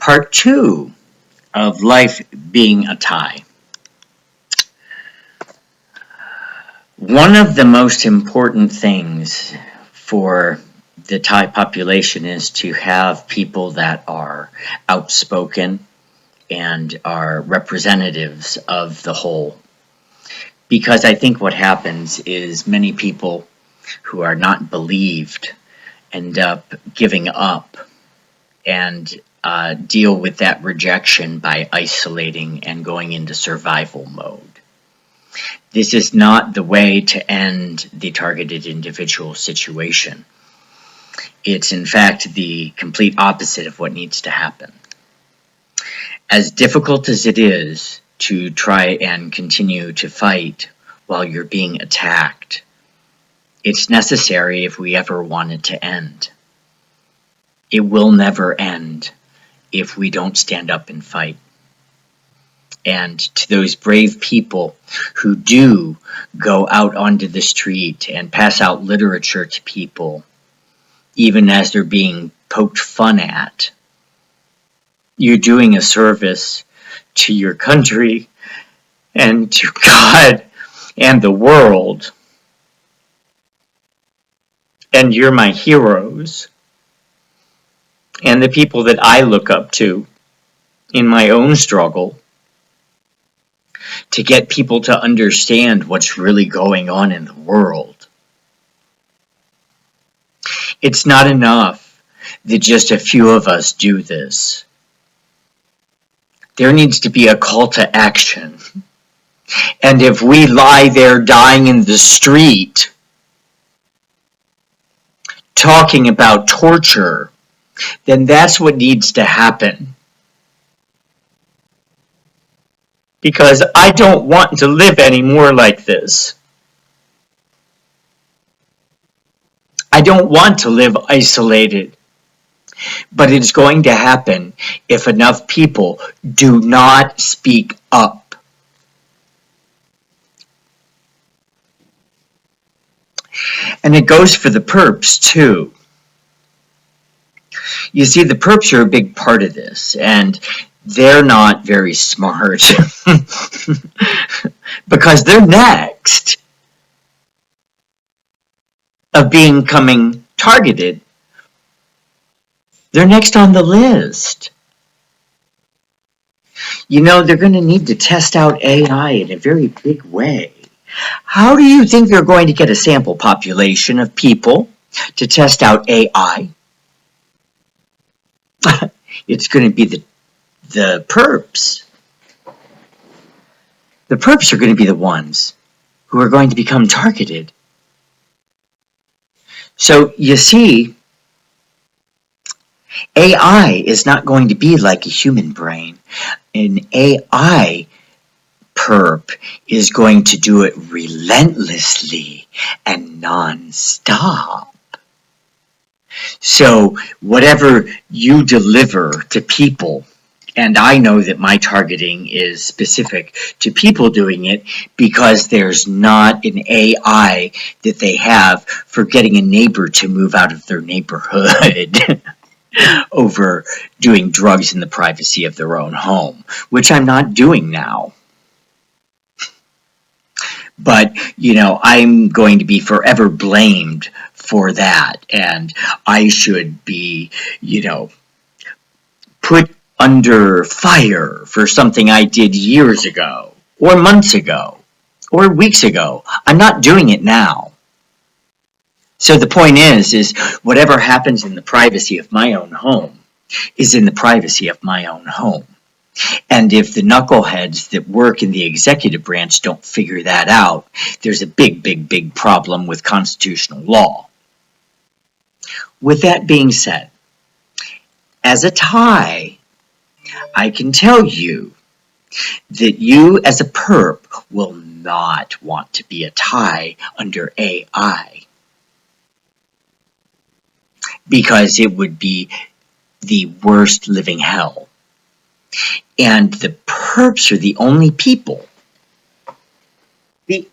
Part 2 of life being a tie. One of the most important things for the Thai population is to have people that are outspoken and are representatives of the whole. Because I think what happens is many people who are not believed end up giving up and deal with that rejection by isolating and going into survival mode. This is not the way to end the targeted individual situation. It's in fact the complete opposite of what needs to happen. As difficult as it is to try and continue to fight while you're being attacked, it's necessary if we ever want it to end. It will never end if we don't stand up and fight. And to those brave people who do go out onto the street and pass out literature to people, even as they're being poked fun at, you're doing a service to your country and to God and the world. And you're my heroes. And the people that I look up to in my own struggle to get people to understand what's really going on in the world. It's not enough that just a few of us do this. There needs to be a call to action. And if we lie there dying in the street, talking about torture, then that's what needs to happen. Because I don't want to live anymore like this. I don't want to live isolated. But it's going to happen if enough people do not speak up. And it goes for the perps too. You see, the perps are a big part of this, and they're not very smart because they're next of becoming targeted. They're next on the list. You know, they're going to need to test out AI in a very big way. How do you think they're going to get a sample population of people to test out AI? It's going to be the perps. The perps are going to be the ones who are going to become targeted. So you see, AI is not going to be like a human brain. An AI perp is going to do it relentlessly and non-stop. So whatever you deliver to people, and I know that my targeting is specific to people doing it because there's not an AI that they have for getting a neighbor to move out of their neighborhood over doing drugs in the privacy of their own home, which I'm not doing now. But, you know, I'm going to be forever blamed for that, and I should be, you know, put under fire for something I did years ago, or months ago, or weeks ago. I'm not doing it now. So the point is whatever happens in the privacy of my own home is in the privacy of my own home. And if the knuckleheads that work in the executive branch don't figure that out, there's a big, big, big problem with constitutional law. With that being said, as a Thai, I can tell you that you as a perp will not want to be a Thai under AI. Because it would be the worst living hell. And the perps are the only people that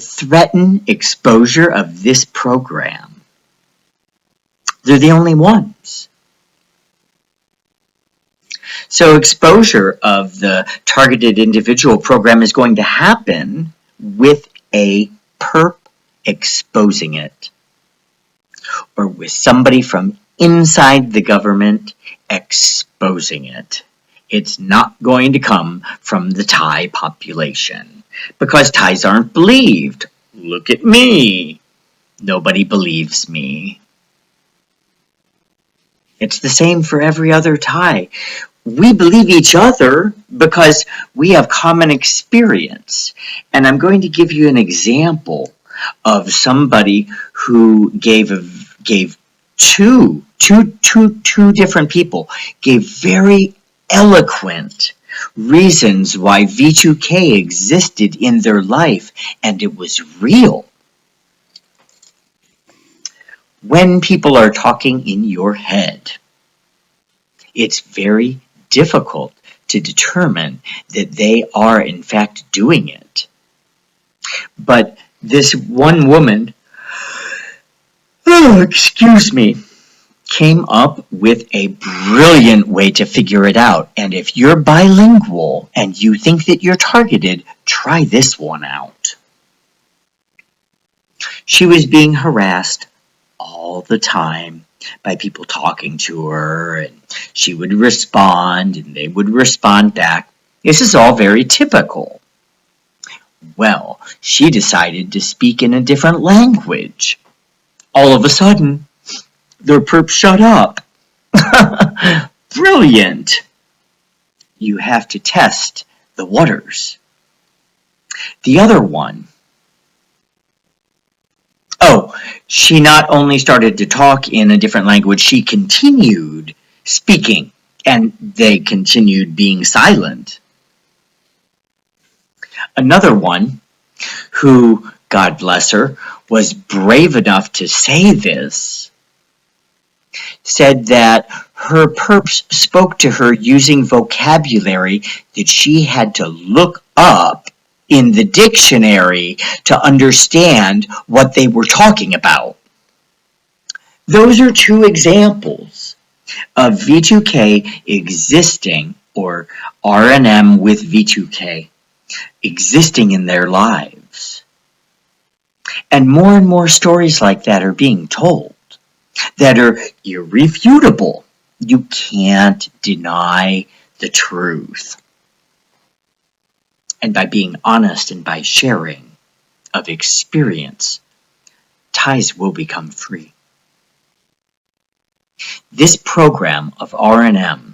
threaten exposure of this program. They're the only ones. So exposure of the targeted individual program is going to happen with a perp exposing it, or with somebody from inside the government exposing it. It's not going to come from the Thai population, because Thais aren't believed. Look at me. Nobody believes me. It's the same for every other Thai. We believe each other because we have common experience. And I'm going to give you an example of somebody who gave two different people gave very eloquent reasons why V2K existed in their life, and it was real. When people are talking in your head, it's very difficult to determine that they are in fact doing it. But this one woman, excuse me, came up with a brilliant way to figure it out. And if you're bilingual and you think that you're targeted, try this one out. She was being harassed all the time by people talking to her, and she would respond and they would respond back. This is all very typical. Well, she decided to speak in a different language. All of a sudden, their perp shut up. Brilliant. You have to test the waters. The other one, she not only started to talk in a different language, she continued speaking, and they continued being silent. Another one, who, God bless her, was brave enough to say this, said that her perps spoke to her using vocabulary that she had to look up in the dictionary to understand what they were talking about. Those are two examples of V2K existing, or RNM with V2K existing in their lives. And more stories like that are being told that are irrefutable. You can't deny the truth. And by being honest and by sharing of experience, Thais will become free. This program of RNM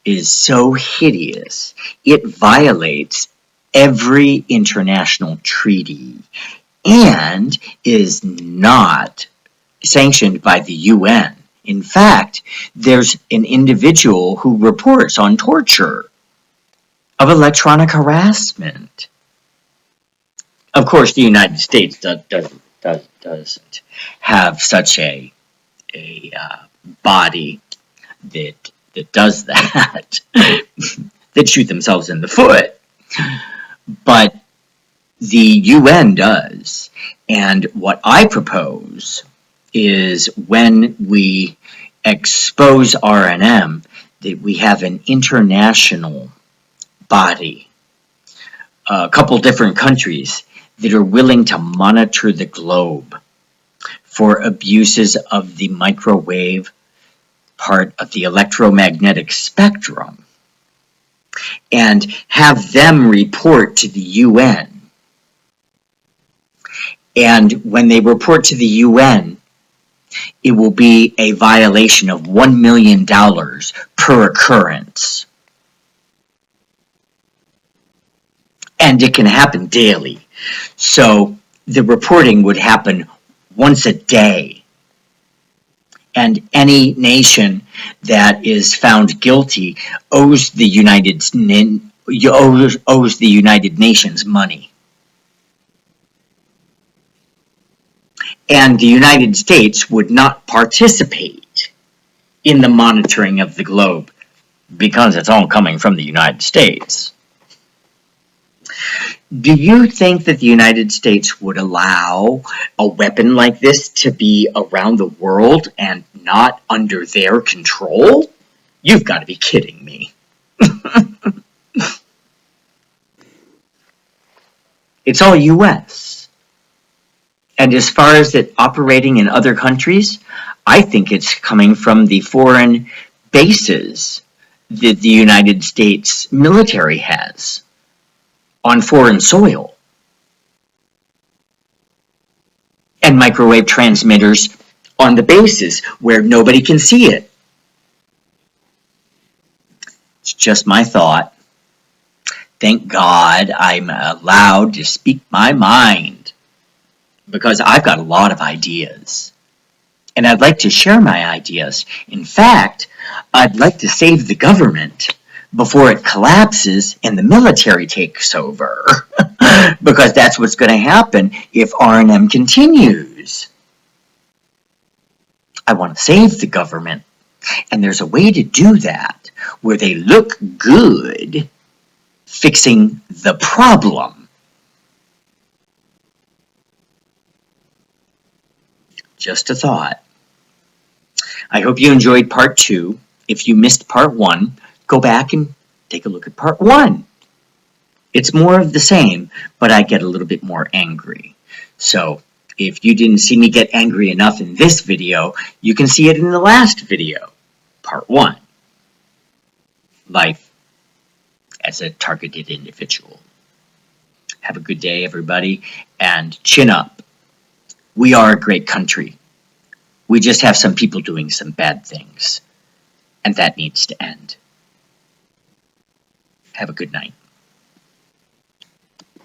is so hideous, it violates every international treaty and is not sanctioned by the UN. In fact, there's an individual who reports on torture of electronic harassment. Of course, the United States doesn't have such a body that does that, that shoot themselves in the foot. But the UN does. And what I propose is, when we expose RNM, that we have an international body, a couple different countries that are willing to monitor the globe for abuses of the microwave part of the electromagnetic spectrum, and have them report to the UN. And when they report to the UN, it will be a violation of $1 million per occurrence. And it can happen daily. So the reporting would happen once a day. And any nation that is found guilty owes the United Nations money. And the United States would not participate in the monitoring of the globe because it's all coming from the United States. Do you think that the United States would allow a weapon like this to be around the world and not under their control? You've got to be kidding me. It's all US. And as far as it operating in other countries, I think it's coming from the foreign bases that the United States military has on foreign soil. And microwave transmitters on the bases where nobody can see it. It's just my thought. Thank God I'm allowed to speak my mind, because I've got a lot of ideas. And I'd like to share my ideas. In fact, I'd like to save the government before it collapses and the military takes over. Because that's what's going to happen if R&M continues. I want to save the government. And there's a way to do that where they look good fixing the problem. Just a thought. I hope you enjoyed part 2. If you missed part 1, go back and take a look at part 1. It's more of the same, but I get a little bit more angry. So if you didn't see me get angry enough in this video, you can see it in the last video, part 1. Life as a targeted individual. Have a good day, everybody, and chin up. We are a great country. We just have some people doing some bad things, and that needs to end. Have a good night.